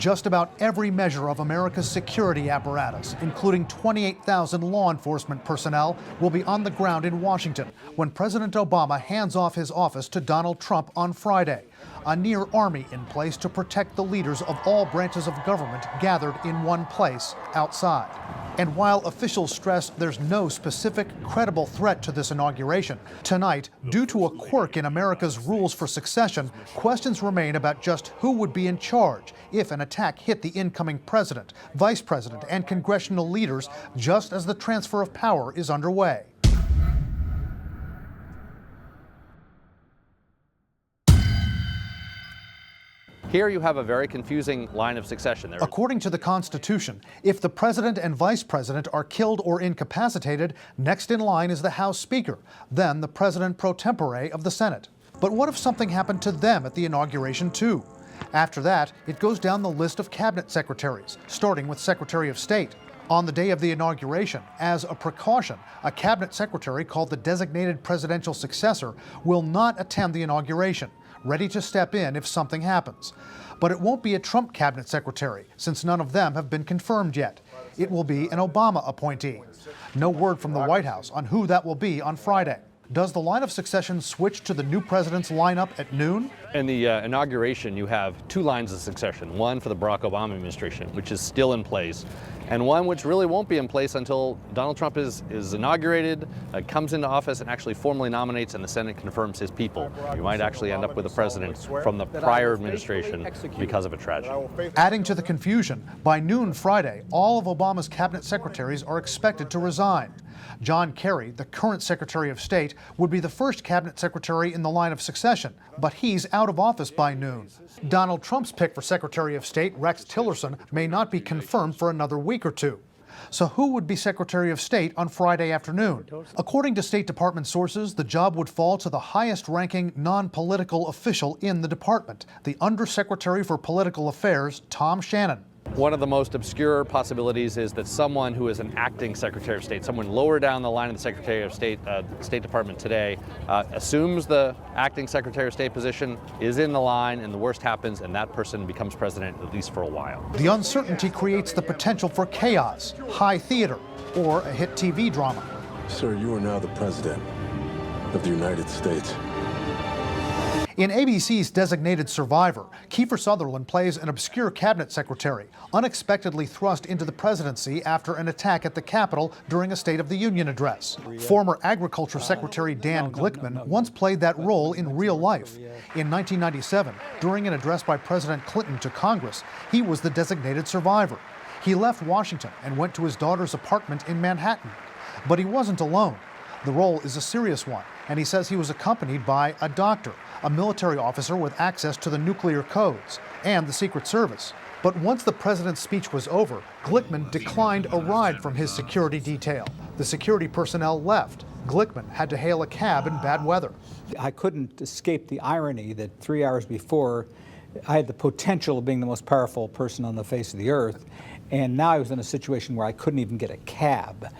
Just about every measure of America's security apparatus, including 28,000 law enforcement personnel, will be on the ground in Washington when President Obama hands off his office to Donald Trump on Friday. A near army in place to protect the leaders of all branches of government gathered in one place outside. And while officials stress there's no specific, credible threat to this inauguration, tonight, due to a quirk in America's rules for succession, questions remain about just who would be in charge if an attack hit the incoming president, vice president, and congressional leaders just as the transfer of power is underway. Here you have a very confusing line of succession. According to the Constitution, if the president and vice president are killed or incapacitated, next in line is the House Speaker, then the president pro tempore of the Senate. But what if something happened to them at the inauguration too? After that, it goes down the list of cabinet secretaries, starting with Secretary of State. On the day of the inauguration, as a precaution, a cabinet secretary called the designated presidential successor will not attend the inauguration, ready to step in if something happens. But it won't be a Trump cabinet secretary, since none of them have been confirmed yet. It will be an Obama appointee. No word from the White House on who that will be on Friday. Does the line of succession switch to the new president's lineup at noon? In the inauguration, you have two lines of succession, one for the Barack Obama administration, which is still in place, and one which really won't be in place until Donald Trump is inaugurated, comes into office, and actually formally nominates, and the Senate confirms his people. You might actually end up with a president from the prior administration because of a tragedy. Adding to the confusion, by noon Friday, all of Obama's cabinet secretaries are expected to resign. John Kerry, the current Secretary of State, would be the first cabinet secretary in the line of succession, but he's out of office by noon. Donald Trump's pick for Secretary of State, Rex Tillerson, may not be confirmed for another week or two. So who would be Secretary of State on Friday afternoon? According to State Department sources, the job would fall to the highest-ranking non-political official in the department, the Undersecretary for Political Affairs, Tom Shannon. One of the most obscure possibilities is that someone who is an acting Secretary of State, someone lower down the line of the Secretary of State, State Department today, assumes the acting Secretary of State position, is in the line, and the worst happens, and that person becomes president, at least for a while. The uncertainty creates the potential for chaos, high theater, or a hit TV drama. Sir, you are now the President of the United States. In ABC's Designated Survivor, Kiefer Sutherland plays an obscure cabinet secretary, unexpectedly thrust into the presidency after an attack at the Capitol during a State of the Union address. Former Agriculture Secretary Dan Glickman once played that role in real life. In 1997, during an address by President Clinton to Congress, he was the designated survivor. He left Washington and went to his daughter's apartment in Manhattan. But he wasn't alone. The role is a serious one, and he says he was accompanied by a doctor, a military officer with access to the nuclear codes, and the Secret Service. But once the president's speech was over, Glickman declined a ride from his security detail. The security personnel left. Glickman had to hail a cab in bad weather. I couldn't escape the irony that 3 hours before, I had the potential of being the most powerful person on the face of the earth, and now I was in a situation where I couldn't even get a cab.